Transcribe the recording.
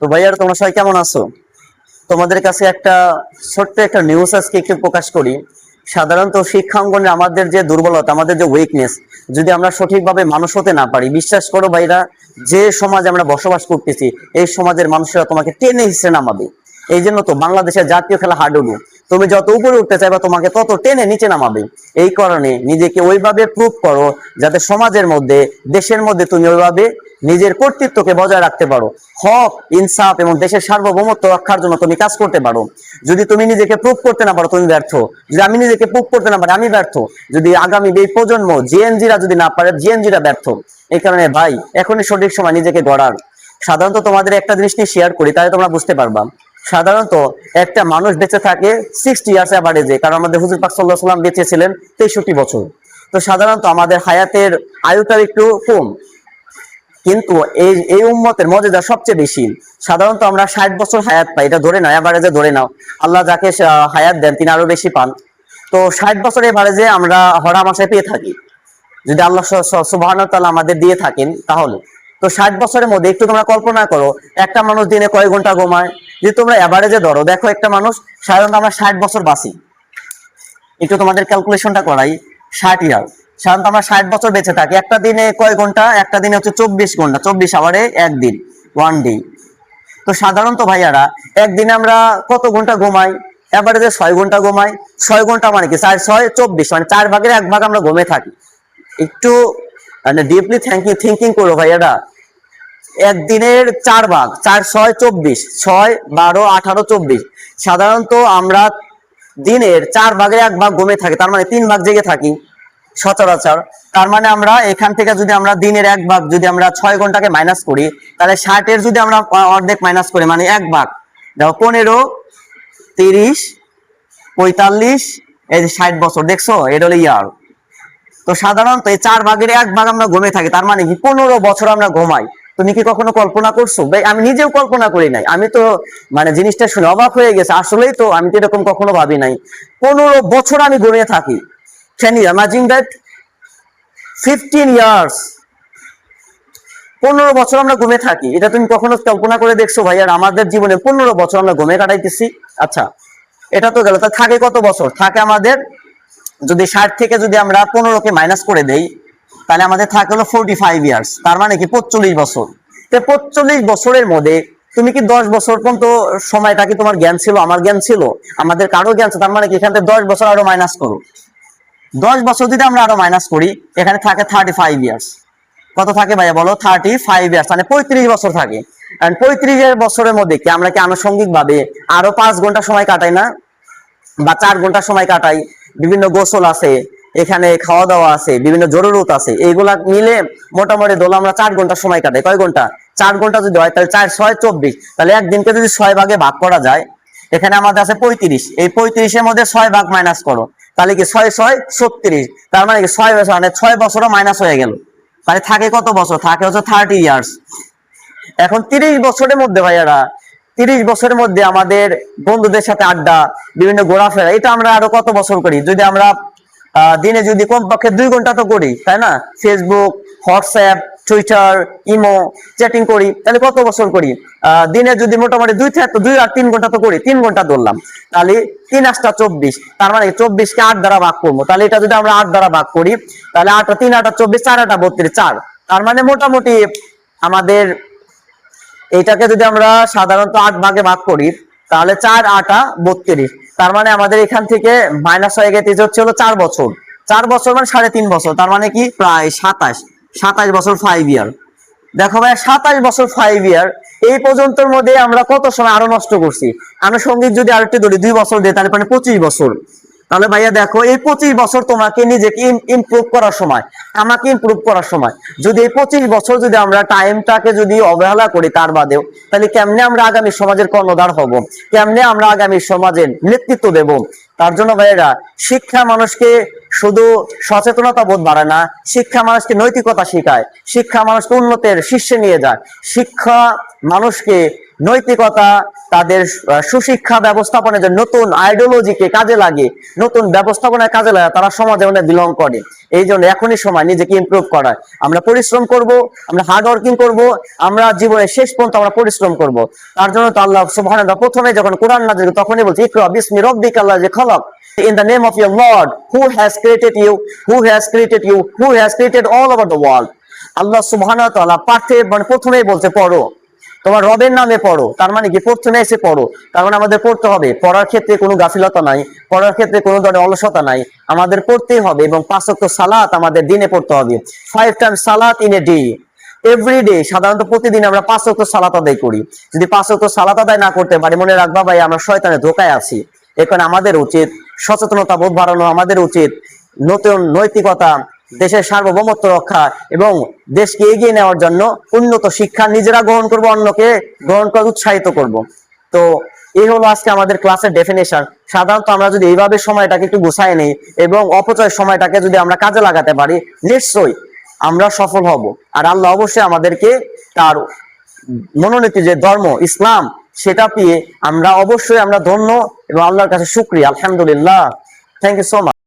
তো ভাইয়ার তোমরা সবাই কেমন আছো? তোমাদের কাছে একটা ছোট্ট একটা নিউজ আজকে একটু প্রকাশ করি। সাধারণত শিক্ষাঙ্গনে আমাদের যে দুর্বলতা, আমাদের যে উইকনেস, যদি আমরা সঠিকভাবে মানুষ হতে না পারি, বিশ্বাস করো ভাইরা, যে সমাজে আমরা বসবাস করতেছি এই সমাজের মানুষরা তোমাকে টেনে হিসেবে নামাবে। এই জন্য তো বাংলাদেশের জাতীয় খেলা হাডুডু, তুমি যত উপরে উঠতে চাইবা তোমাকে তত টেনে নিচে নামাবে। এই কারণে নিজেকে ওইভাবে প্রুভ করো যাতে সমাজের মধ্যে, দেশের মধ্যে তুমি ওইভাবে নিজের কর্তৃত্বকে বজায় রাখতে পারো। হক, ইনসাফ এবং দেশের সার্বভৌমত্ব রক্ষার জন্য তুমি কাজ করতে পারো। যদি তুমি নিজেকে প্রুভ করতে না পারো তুমি ব্যর্থ। যদি আমি নিজেকে প্রুভ করতে না পারি আমি ব্যর্থ। যদি আগামী এই প্রজন্ম জিএনজিরা যদি না পারে, জিএনজিরা ব্যর্থ। এই কারণে ভাই, এখনই সঠিক সময় নিজেকে গড়ার। সাধারণত তোমাদের একটা জিনিস নিয়ে শেয়ার করি, তাহলে তোমরা বুঝতে পারবা। সাধারণত একটা মানুষ বেঁচে থাকে 60 ইয়ার্স অ্যাভারেজে, কারণ আমাদের হুজুর পাক সাল্লাল্লাহু আলাইহি ওয়াসাল্লাম বেঁচে ছিলেন 63 বছর। তো সাধারণত আমাদের হায়াতের আয়ুটা একটু কম, কিন্তু এই এই উম্মতের মর্যাদা সবচেয়ে বেশি। সাধারণত আমরা 60 বছর হায়াত পাই, এটা ধরে নাও, এভারেজে ধরে নাও। আল্লাহ যাকে হায়াত দেন তিনি আরো বেশি পান। তো 60 বছর এভারেজে আমরা হরা মাসায় পেয়ে থাকি, যদি আল্লাহ সুবহানাহু ওয়া তাআলা আমাদের দিয়ে থাকেন তাহলে। তো 60 বছরের মধ্যে একটু তোমরা কল্পনা করো, একটা মানুষ দিনে কয় ঘন্টা ঘুমায়। যদি তোমরা এভারেজে ধরো, দেখো একটা মানুষ, সাধারণত আমরা 60 বছর বাঁচি, একটু তোমাদের ক্যালকুলেশনটা করাই। 60 ইয়ার, সাধারণত আমরা 60 বছর বেঁচে থাকি। একটা দিনে কয় ঘন্টা? একটা দিনে হচ্ছে 24 ঘন্টা, 24 আওয়ারে একদিন, ওয়ান ডে। তো সাধারণত ভাইয়ারা একদিনে আমরা কত ঘন্টা ঘুমাই? এভারেজে 6 ঘন্টা ঘুমাই। 6 ঘন্টা মানে কি? 4 6 24, মানে 4 ভাগের 1 ভাগ আমরা ঘুমিয়ে থাকি। একটু মানে ডিপলি থিঙ্কিং করো ভাইয়ারা। একদিনের 4 ভাগ, 4 6 24, 6 12 18 24। সাধারণত আমরা দিনের 4 ভাগের 1 ভাগ ঘুমিয়ে থাকি, তার মানে 3 ভাগ জেগে থাকি সচরাচর। তার মানে আমরা এখান থেকে যদি আমরা দিনের 1 ভাগ যদি আমরা 6 ঘন্টাকে মাইনাস করি, তাহলে 60 এর যদি আমরা অর্ধেক মাইনাস করি, মানে 1 ভাগ, দেখো 15 30 45, এই যে 60 বছর, দেখছো? এটা হলো ইয়ার। তো সাধারণত এই 4 ভাগের 1 ভাগ আমরা ঘুমিয়ে থাকি, তার মানে কি 15 বছর আমরা ঘুমাই। তুমি কি কখনো কল্পনা করছো ভাই? আমি নিজেও কল্পনা করি নাই। আমি তো মানে জিনিসটা শুনে অবাক হয়ে গেছে। আসলেই তো আমি তো এরকম কখনো ভাবি নাই। 15 বছর আমি ঘুমিয়ে থাকি। Can you imagine that? 15 years, 15 বছর আমরা ঘুমিয়ে থাকি। এটা তুমি কখনো কল্পনা করে দেখছো ভাই? আর আমাদের জীবনে 15 বছর আমরা ঘুমিয়ে কাটাইতেছি। আচ্ছা, এটা তো গেল। তা থাকে কত বছর? থাকে আমাদের, যদি 60 থেকে যদি আমরা 15কে মাইনাস করে দেই, তাহলে আমাদের থাকে হলো 45 ইয়ার্স, তার মানে কি 45 বছর। তো 45 বছরের মধ্যে তুমি কি 10 বছর পর্যন্ত সময়টা কি তোমার জ্ঞান ছিল, আমার জ্ঞান ছিল, আমাদের কারো জ্ঞান ছিল? তার মানে কি এখান থেকে 10 বছর আরো মাইনাস করো। 10 বছর যদি আমরা আরো মাইনাস করি, এখানে থাকে 35 ইয়ার্স। কত থাকে ভাইয়া বলো? 35 ইয়ার্স, মানে 35 বছর থাকে। 35 বছরের মধ্যে কি আমরা কি আনুষঙ্গিক ভাবে আরো 5 ঘন্টা সময় কাটাই না? বা 4 ঘন্টা সময় কাটাই? বিভিন্ন গোসল আছে, এখানে খাওয়া দাওয়া আছে, বিভিন্ন জরুরত আছে, এইগুলা মিলে মোটামুটি ধরো আমরা 4 ঘন্টা সময় কাটাই। কয় ঘন্টা? 4 ঘন্টা যদি হয় তাহলে 4 6 24, তাহলে একদিনকে যদি 6 ভাগে ভাগ করা যায়, এখানে আমাদের আছে 35। এই 35-এর মধ্যে 6 ভাগ মাইনাস করো, তাহলে কি 6 6 36, তার মানে কি 6 বছর, মানে 6 বছরও মাইনাস হয়ে গেল। তাহলে থাকে কত বছর? থাকে হচ্ছে 30 ইয়ার্স। এখন 30 বছরের মধ্যে ভাইয়ারা, 30 বছরের মধ্যে আমাদের বন্ধুদের সাথে আড্ডা, বিভিন্ন ঘোরাফেরা, এটা আমরা আরো কত বছর করি? যদি আমরা দিনে যদি কমপক্ষে 2 ঘন্টা তো করি, তাই না? Facebook, WhatsApp, Twitter, imo, chatting করি, তাহলে কত বছর করি? দিনে যদি মোটামুটি 2 আর 3 ঘন্টা তো করি, 3 ঘন্টা ধরলাম, তাহলে 3 8 24, তার মানে 24কে 8 দ্বারা ভাগ করবো। তাহলে এটা যদি আমরা 8 দ্বারা ভাগ করি, তাহলে 8 3 8 24, 4 8 32, 4। তার মানে মোটামুটি আমাদের এইটাকে যদি আমরা সাধারণত 8 ভাগে ভাগ করি, তাহলে 4 8 32, তার মানে আমাদের এখান থেকে মাইনাস হয়ে গেছে হচ্ছে হলো 4 বছর। 4 বছর মানে 3.5 বছর, তার মানে কি প্রায় 27 বছর, 5 ইয়ার। দেখো ভাই, 27 বছর 5 ইয়ার, এই পর্যন্তর মধ্যে আমরা কত সময় আরো নষ্ট করছি। আনুষঙ্গিক যদি আরেকটু ধরি 2 বছর দিই, তাহলে মানে 25 বছর। তাহলে ভাইয়া দেখো, এই 25 বছর তোমাকে নিজেকে ইমপ্রুভ করার সময়, আমাকে ইমপ্রুভ করার সময়। যদি এই 25 বছর যদি আমরা টাইমটাকে যদি অবহেলা করি তার বাদেও, তাহলে কেমনে আমরা আগামী সমাজের কর্ণধার হব? কেমনে আমরা আগামী সমাজের নেতৃত্ব দেব? তার জন্য ভাইয়েরা, শিক্ষা মানুষকে শুধু সচেতনতা বোধ বাড়ায় না, শিক্ষা মানুষকে নৈতিকতা শেখায়, শিক্ষা মানুষকে উন্নতির শীর্ষে নিয়ে যায়, শিক্ষা মানুষকে নৈতিকতা, তাদের সুশিক্ষা ব্যবস্থাপনার জন্য নতুন আইডিওলজিকে কাজে লাগে, নতুন ব্যবস্থাপনায় কাজে লাগে, তারা সমাজে অনেক বিলং করে। এই জন্য এখনই সময় নিজেকে ইমপ্রুভ করার। আমরা পরিশ্রম করব, আমরা হার্ড ওয়ার্কিং করব, আমরা জীবনের শেষ পর্যন্ত আমরা পরিশ্রম করব। তার জন্য তো আল্লাহ সুবহানাহু ওয়া তাআলা প্রথমে যখন কোরআন নাযিল তখনই বলছে ইকরা বিসমি রাব্বিকাল্লাযী খালাক, in the name of your Lord who has created you, who has created all over the world. আল্লাহ সুবহানাহু ওয়া তাআলা মানে প্রথমেই বলছে পড়ো, তোমার রবের নামে পড়ো। তার মানে কি প্রথমে এসে পড়ো, তার মানে আমাদের পড়তে হবে। পড়ার ক্ষেত্রে কোনো গাফিলতা নাই, পড়ার ক্ষেত্রে কোনো ধরনের অলসতা নাই, আমাদের পড়তেই হবে। এবং 5 ওয়াক্ত সালাত আমাদের দিনে পড়তে হবে, 5 টাইমস সালাত ইন এ ডে, এভরিডে। সাধারণত প্রতিদিন আমরা 5 ওয়াক্ত সালাত আদায় করি। যদি 5 ওয়াক্ত সালাত আদায় না করতে পারি, মনে রাখবা ভাই আমরা শয়তানের ধোকায় আছি। এখন আমাদের উচিত সচেতনতা বোধ বাড়ানো, আমাদের উচিত নতুন নৈতিকতা, দেশের সার্বভৌমত্ব রক্ষা এবং দেশকে এগিয়ে নেওয়ার জন্য উন্নত শিক্ষা নিজেরা গ্রহণ করব, অন্যকে গ্রহণ করে উৎসাহিত করব। তো এই হলো আজকে আমাদের ক্লাসের ডেফিনেশন। সাধারণত আমরা যদি এইভাবে সময়টাকে একটু গুছাই নেই এবং অপচয় সময়টাকে যদি আমরা কাজে লাগাতে পারি, নিশ্চয়ই আমরা সফল হব। আর আল্লাহ অবশ্যই আমাদেরকে তার মনোনীত যে ধর্ম ইসলাম সেটা পেয়ে আমরা অবশ্যই আমরা ধন্য এবং আল্লাহর কাছে শুকরিয়া, আলহামদুলিল্লাহ। Thank you so much.